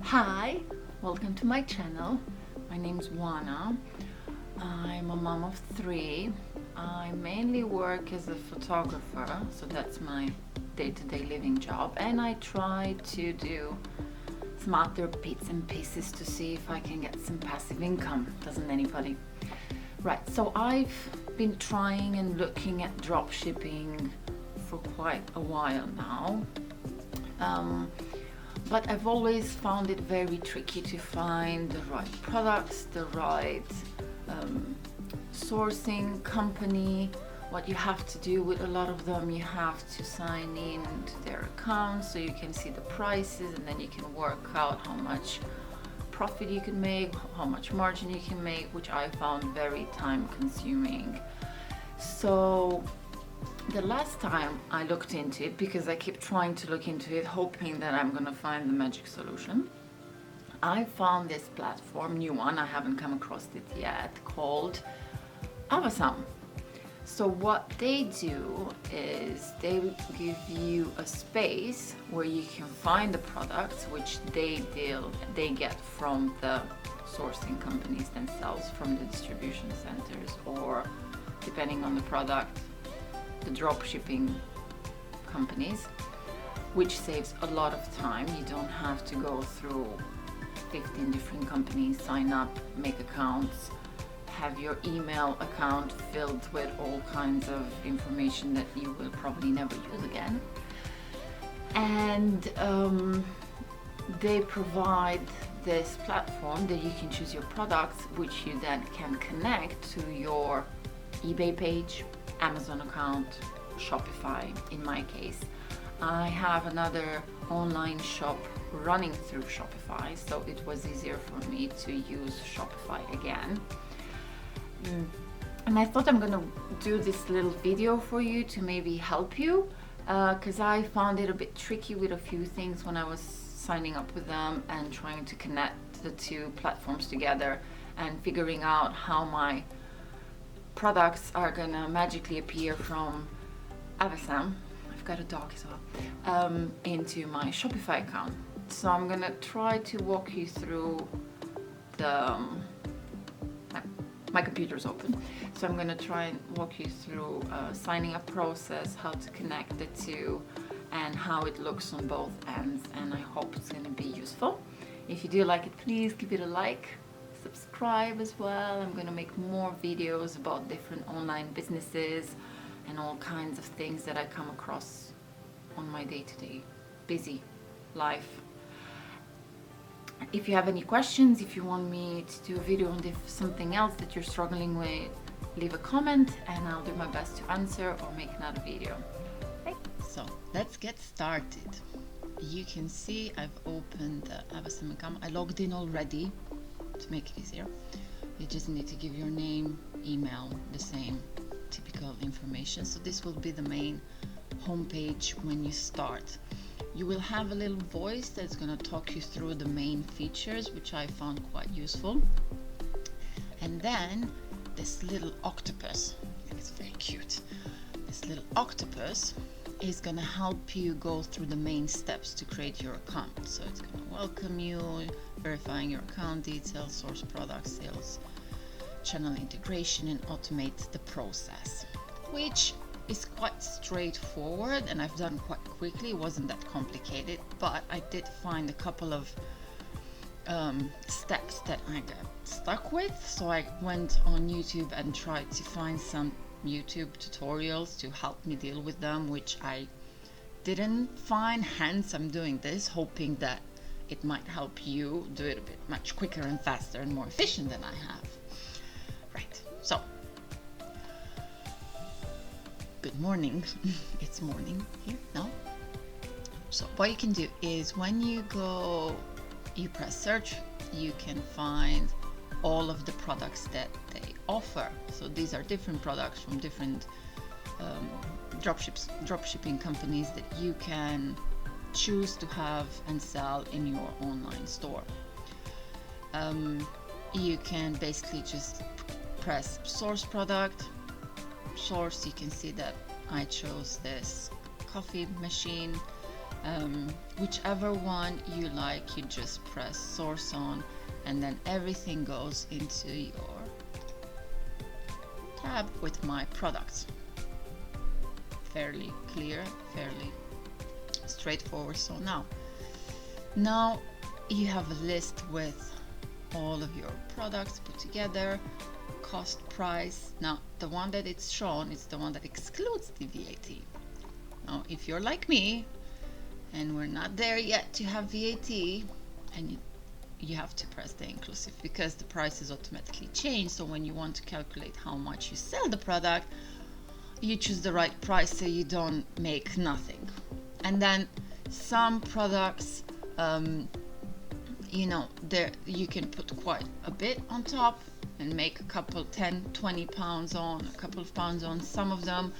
Hi, welcome to my channel. My name's Wana. I'm a mom of three. I mainly work as a photographer, so that's my day-to-day living job, and I try to do some other bits and pieces to see if I can get some passive income. Doesn't anybody? Right, so I've been trying and looking at dropshipping for quite a while now. But I've always found it very tricky to find the right products, the right sourcing company. What you have to do with a lot of them, you have to sign in to their accounts so you can see the prices, and then you can work out how much profit you can make, how much margin you can make, which I found very time consuming. So the last time I looked into it, because I keep trying to look into it hoping that I'm gonna find the magic solution, I found this platform, new one, I haven't come across it yet, called Avasam. So what they do is they give you a space where you can find the products which they get from the sourcing companies themselves, from the distribution centers, or depending on the product, the drop shipping companies, which saves a lot of time. You don't have to go through 15 different companies, sign up, make accounts, have your email account filled with all kinds of information that you will probably never use again. And they provide this platform that you can choose your products, which you then can connect to your eBay page, Amazon account, Shopify in my case. I have another online shop running through Shopify, so it was easier for me to use Shopify again. And I thought I'm gonna do this little video for you to maybe help you, because I found it a bit tricky with a few things when I was signing up with them and trying to connect the two platforms together and figuring out how my products are gonna magically appear from Avasam, I've got a dog as well, into my Shopify account. So I'm gonna try to walk you through my computer's open. So I'm gonna try and walk you through signing up process, how to connect the two, and how it looks on both ends, and I hope it's gonna be useful. If you do like it, please give it a like. Subscribe as well. I'm gonna make more videos about different online businesses and all kinds of things that I come across on my day-to-day busy life. If you have any questions, if you want me to do a video on something else that you're struggling with, leave a comment and I'll do my best to answer or make another video. Okay. So let's get started. You can see I've opened the Avasam account. I logged in already. To make it easier, you just need to give your name, email, the same typical information. So this will be the main homepage when you start. You will have a little voice that's going to talk you through the main features, which I found quite useful. And then this little octopus, it's very cute. This little octopus is going to help you go through the main steps to create your account. So it's going to welcome you, verifying your account details, source product sales, channel integration, and automate the process, which is quite straightforward and I've done quite quickly. It wasn't that complicated, but I did find a couple of steps that I got stuck with. So I went on YouTube and tried to find some YouTube tutorials to help me deal with them, which I didn't find, hence I'm doing this, hoping that it might help you do it a bit much quicker and faster and more efficient than I have. Right, so good morning. It's morning here now. So what you can do is when you press search, you can find all of the products that they offer. So these are different products from different dropshipping companies that you can choose to have and sell in your online store. You can basically just press source product, source. You can see that I chose this coffee machine. Whichever one you like, you just press source on, and then everything goes into your tab with my products. Fairly clear, fairly straightforward. So now you have a list with all of your products put together, cost, price. Now the one that it's shown is the one that excludes the VAT. Now if you're like me and we're not there yet to have VAT, and you have to press the inclusive because the price is automatically changed. So when you want to calculate how much you sell the product, you choose the right price so you don't make nothing. And then some products, you know, there you can put quite a bit on top and make a couple 10-20 pounds on, a couple of pounds on. Some of them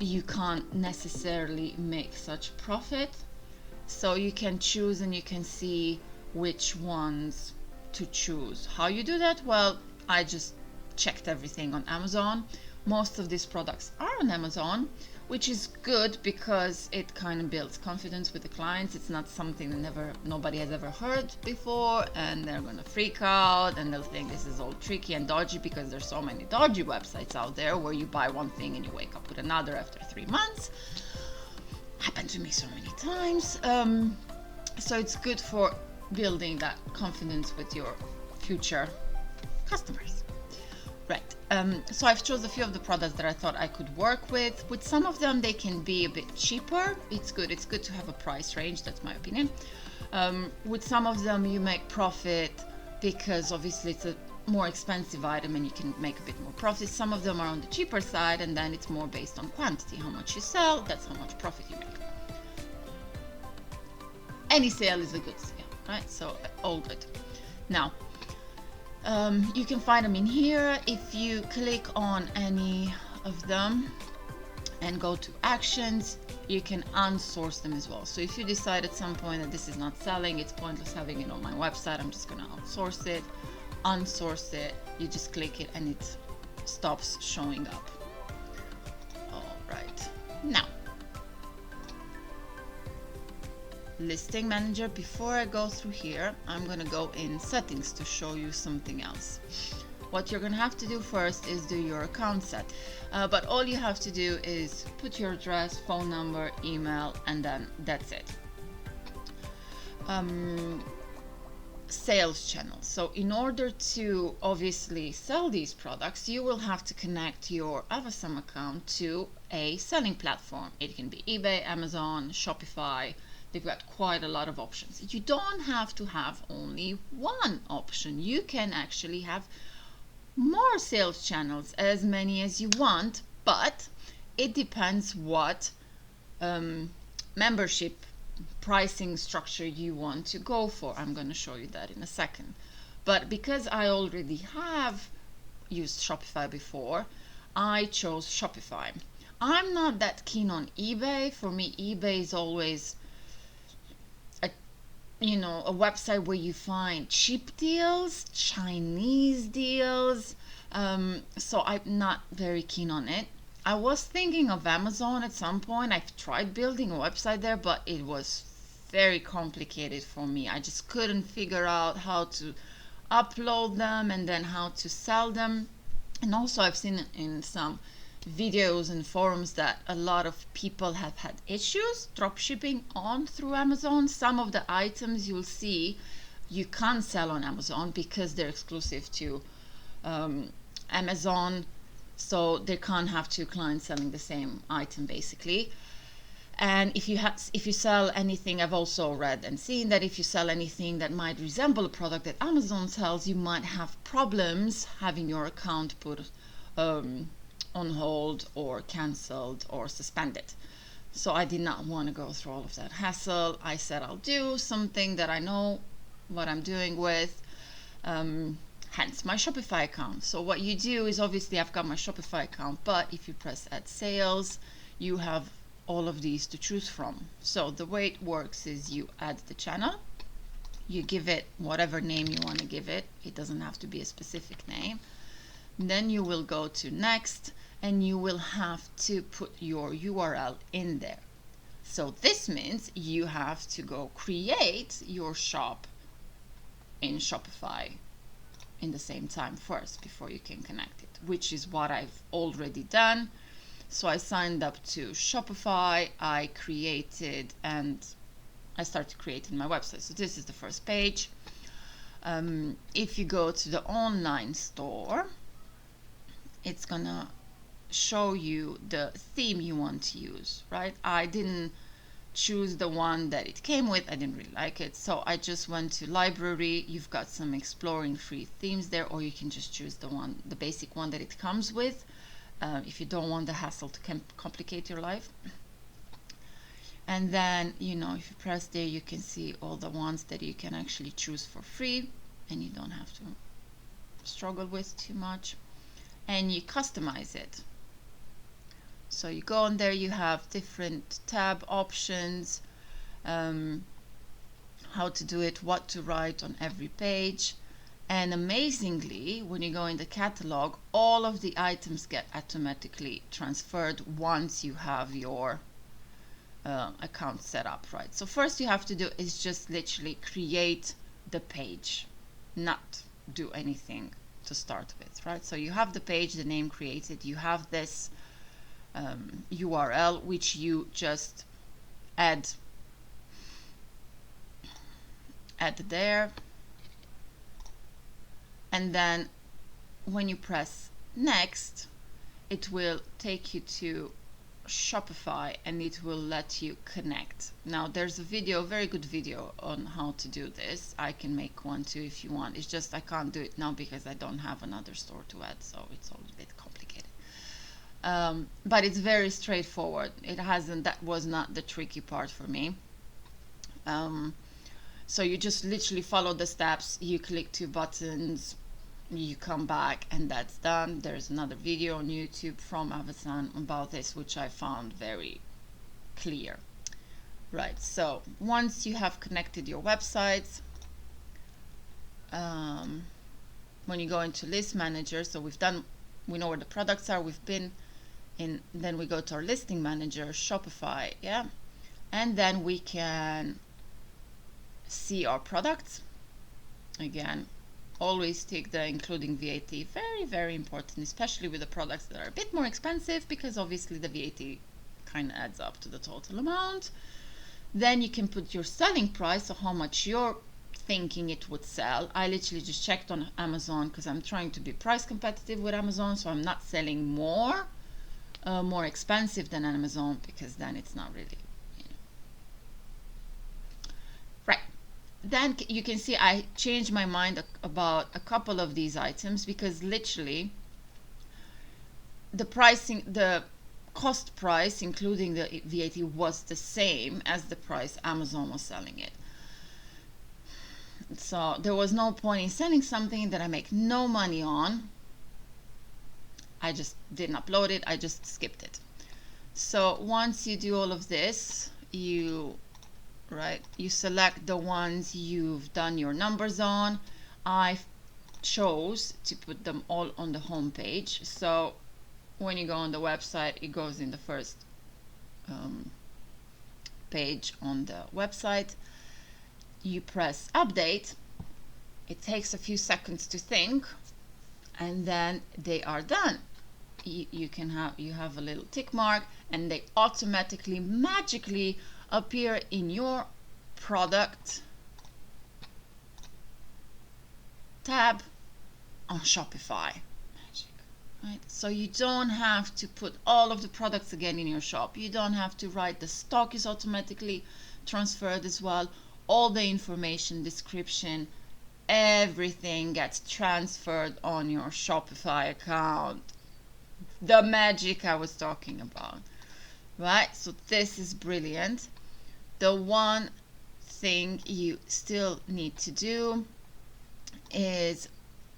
you can't necessarily make such profit, so you can choose and you can see which ones to choose. How you do that? Well, I just checked everything on Amazon. Most of these products are on Amazon, which is good because it kind of builds confidence with the clients. It's not something that nobody has ever heard before, and they're gonna freak out and they'll think this is all tricky and dodgy, because there's so many dodgy websites out there where you buy one thing and you wake up with another after 3 months. Happened to me so many times. So it's good for building that confidence with your future customers. Right, so I've chosen a few of the products that I thought I could work with. With some of them, they can be a bit cheaper. It's good to have a price range, that's my opinion. With some of them, you make profit because obviously it's a more expensive item and you can make a bit more profit. Some of them are on the cheaper side, and then it's more based on quantity. How much you sell, that's how much profit you make. Any sale is a good sale, right? So all good. Now, you can find them in here. If you click on any of them and go to actions, you can unsource them as well. So if you decide at some point that this is not selling, it's pointless having it on my website, I'm just gonna outsource it, unsource it, you just click it and it stops showing up. All right, now listing manager. Before I go through here, I'm gonna go in settings to show you something else. What you're gonna have to do first is do your account set, but all you have to do is put your address, phone number, email, and then that's it. Sales channels. So in order to obviously sell these products, you will have to connect your Avasam account to a selling platform. It can be eBay, Amazon, Shopify. They've got quite a lot of options. You don't have to have only one option. You can actually have more sales channels, as many as you want, but it depends what membership pricing structure you want to go for. I'm going to show you that in a second. But because I already have used Shopify before, I chose Shopify. I'm not that keen on eBay. For me, eBay is always a website where you find cheap deals, Chinese deals. So I'm not very keen on it. I was thinking of Amazon at some point. I've tried building a website there, but it was very complicated for me. I just couldn't figure out how to upload them and then how to sell them. And also I've seen in some videos and forums that a lot of people have had issues dropshipping on through Amazon. Some of the items you'll see you can't sell on Amazon because they're exclusive to Amazon, so they can't have two clients selling the same item basically. And if you sell anything, I've also read and seen that if you sell anything that might resemble a product that Amazon sells, you might have problems having your account put on hold or cancelled or suspended. So I did not want to go through all of that hassle. I said I'll do something that I know what I'm doing with, hence my Shopify account. So what you do is, obviously I've got my Shopify account, but if you press add sales, you have all of these to choose from. So the way it works is you add the channel, you give it whatever name you want to give it. It doesn't have to be a specific name. Then you will go to next, and you will have to put your URL in there. So this means you have to go create your shop in Shopify in the same time first before you can connect it, which is what I've already done. So I signed up to Shopify, I created, and I started creating my website. So this is the first page. If you go to the online store, it's gonna show you the theme you want to use, right? I didn't choose the one that it came with. I didn't really like it, so I just went to library. You've got some exploring free themes there, or you can just choose the basic one that it comes with, if you don't want the hassle to complicate your life. And then, you know, if you press there, you can see all the ones that you can actually choose for free, and you don't have to struggle with too much. And you customize it. So you go on there, you have different tab options, how to do it, what to write on every page. And amazingly, when you go in the catalog, all of the items get automatically transferred once you have your account set up, right? So first you have to do is just literally create the page, not do anything to start with, right? So you have the page, the name created, you have this URL which you just add there, and then when you press next, it will take you to Shopify and it will let you connect. Now there's a video, very good video on how to do this. I can make one too if you want. It's just I can't do it now because I don't have another store to add, so it's all a bit complicated. But it's very straightforward. That was not the tricky part for me. So you just literally follow the steps, you click 2 buttons, you come back, and that's done. There's another video on YouTube from Avasam about this, which I found very clear. Right, so once you have connected your websites, when you go into list manager, so we know where the products are, we've been in, then we go to our listing manager, Shopify, yeah, and then we can see our products. Again, always tick the including VAT, very, very important, especially with the products that are a bit more expensive, because obviously the VAT kind of adds up to the total amount. Then you can put your selling price, so how much you're thinking it would sell. I literally just checked on Amazon because I'm trying to be price competitive with Amazon, so I'm not selling more expensive than Amazon, because then it's not really, you know. Right. Then you can see I changed my mind about a couple of these items, because literally the pricing, the cost price including the VAT was the same as the price Amazon was selling it. So there was no point in selling something that I make no money on. I just didn't upload it, I just skipped it. So once you do all of this, you select the ones you've done your numbers on. I chose to put them all on the home page. So when you go on the website, it goes in the first page on the website. You press update. It takes a few seconds to think, and then they are done. You have a little tick mark, and they automatically, magically appear in your product tab on Shopify Magic, right? So you don't have to put all of the products again in your shop. You don't have to write. The stock is automatically transferred as well. All the information, description, everything gets transferred on your Shopify account. The magic I was talking about, right? So this is brilliant. The one thing you still need to do is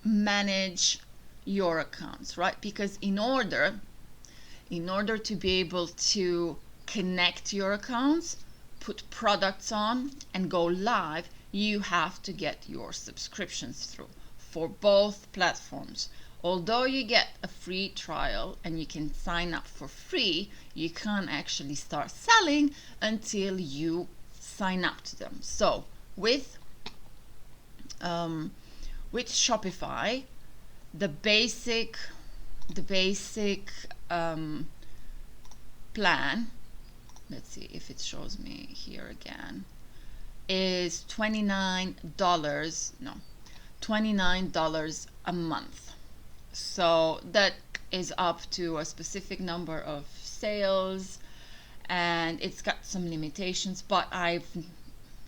manage your accounts, right? Because in order to be able to connect your accounts, put products on, and go live, you have to get your subscriptions through for both platforms. although you get a free trial and you can sign up for free, you can't actually start selling until you sign up to them. So with Shopify, the basic plan, let's see if it shows me here again, is $29 a month. So that is up to a specific number of sales, and it's got some limitations, but I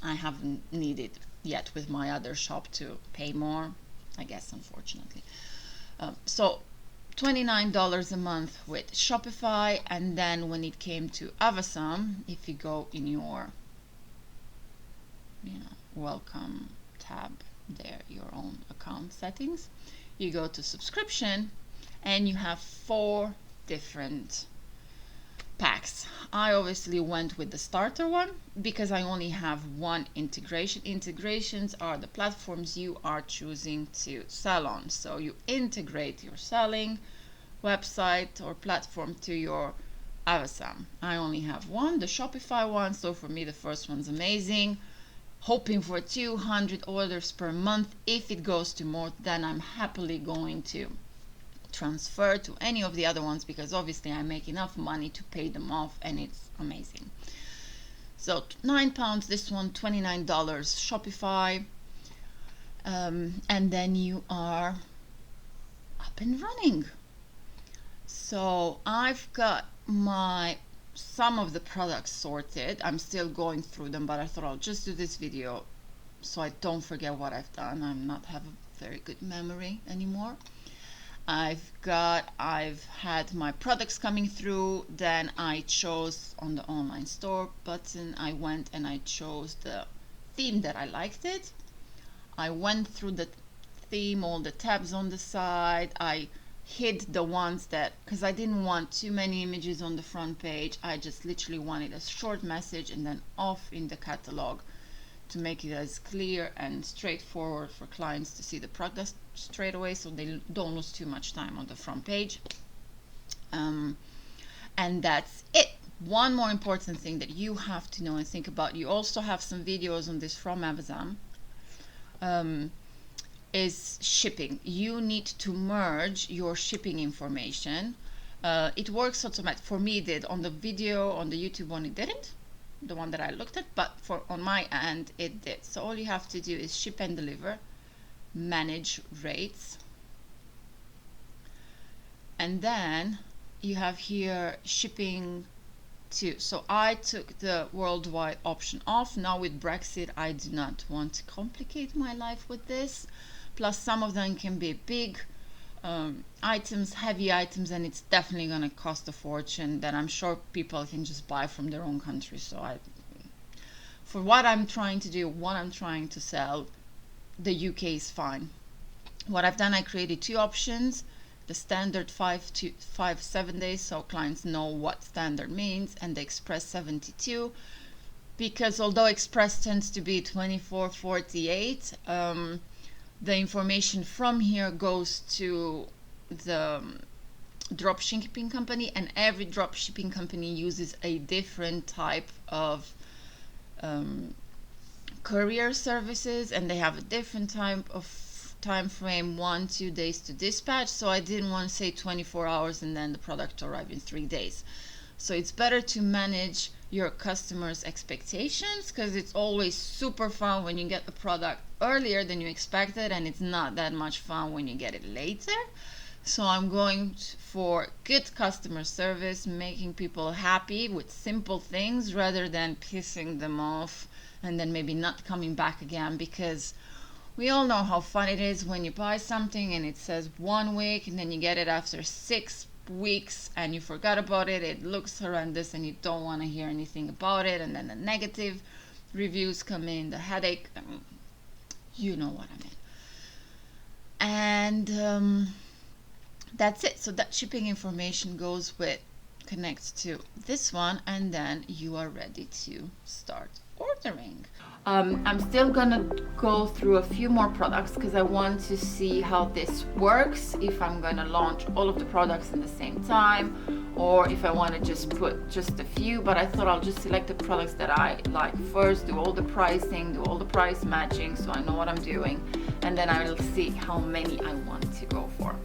haven't needed yet with my other shop to pay more, I guess, unfortunately. So $29 a month with Shopify, and then when it came to Avasam, if you go in your welcome tab there, your own account settings, you go to subscription and you have 4 different packs. I obviously went with the starter one because I only have one integration. Integrations are the platforms you are choosing to sell on. So you integrate your selling website or platform to your Avasam. I only have one, the Shopify one, so for me the first one's amazing. Hoping for 200 orders per month. If it goes to more, then I'm happily going to transfer to any of the other ones, because obviously I make enough money to pay them off, and it's amazing. So £9 this one, $29 Shopify, and then you are up and running. So I've got some of the products sorted. I'm still going through them, but I thought I'll just do this video so I don't forget what I've done. I'm not have a very good memory anymore. I've had my products coming through, then I chose on the online store button, I went and I chose the theme that I liked it. I went through the theme, all the tabs on the side. I hid the ones that, because I didn't want too many images on the front page. I just literally wanted a short message and then off in the catalog, to make it as clear and straightforward for clients to see the product straight away, so they don't lose too much time on the front page. And that's it. One more important thing that you have to know and think about, you also have some videos on this from Avasam, is shipping. You need to merge your shipping information. It works automatically. For me it did. On the video, on the YouTube one, it didn't, the one that I looked at, but on my end it did. So all you have to do is ship and deliver, manage rates, and then you have here shipping to. So I took the worldwide option off. Now with Brexit, I do not want to complicate my life with this. Plus some of them can be big items, heavy items, and it's definitely going to cost a fortune that I'm sure people can just buy from their own country. So for what I'm trying to do, what I'm trying to sell, the UK is fine. What I've done, I created 2 options, the standard 5-7 days, so clients know what standard means, and the express 72, because although express tends to be 24-48, the information from here goes to the dropshipping company, and every dropshipping company uses a different type of courier services, and they have a different type of time frame, 1-2 days to dispatch. So I didn't want to say 24 hours and then the product arrive in 3 days. So it's better to manage your customers' expectations, because it's always super fun when you get the product earlier than you expected, and it's not that much fun when you get it later. So I'm going for good customer service, making people happy with simple things rather than pissing them off and then maybe not coming back again, because we all know how fun it is when you buy something and it says 1 week and then you get it after 6 weeks and you forgot about it. It looks horrendous and you don't want to hear anything about it, and then the negative reviews come in, the headache, you know what I mean. And that's it. So that shipping information connects to this one, and then you are ready to start ordering. I'm still gonna go through a few more products because I want to see how this works, if I'm gonna launch all of the products in the same time or if I want to just put just a few, but I thought I'll just select the products that I like first, do all the pricing, do all the price matching so I know what I'm doing, and then I will see how many I want to go for.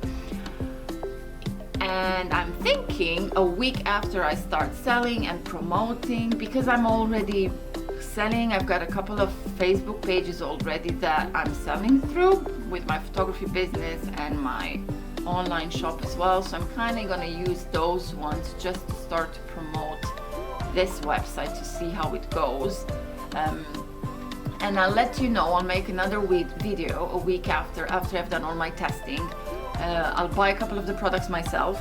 And I'm thinking a week after I start selling and promoting, because I'm already selling, I've got a couple of Facebook pages already that I'm selling through with my photography business and my online shop as well, so I'm kind of going to use those ones just to start to promote this website to see how it goes. And I'll let you know, I'll make another video a week after I've done all my testing. I'll buy a couple of the products myself.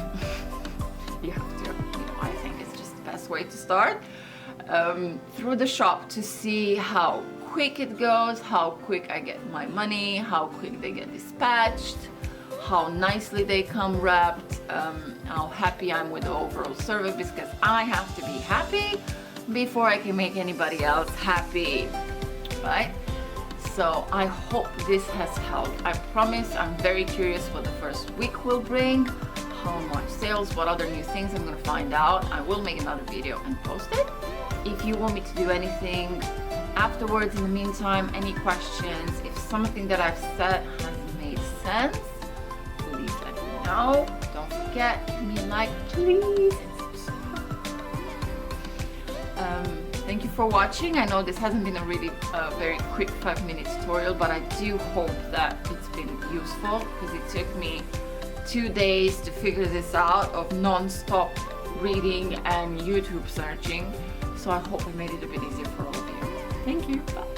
You have to, I think it's just the best way to start. Through the shop to see how quick it goes, how quick I get my money, how quick they get dispatched, how nicely they come wrapped, how happy I'm with the overall service, because I have to be happy before I can make anybody else happy, right? So I hope this has helped. I promise I'm very curious what the first week will bring, how much sales, what other new things I'm gonna find out. I will make another video and post it. If you want me to do anything afterwards, in the meantime, any questions, if something that I've said hasn't made sense, please let me know. Don't forget, give me a like, please, and subscribe. Thank you for watching. I know this hasn't been a really very quick 5-minute tutorial, but I do hope that it's been useful, because it took me 2 days to figure this out of non-stop reading and YouTube searching. So I hope I made it a bit easier for all of you. Thank you. Bye.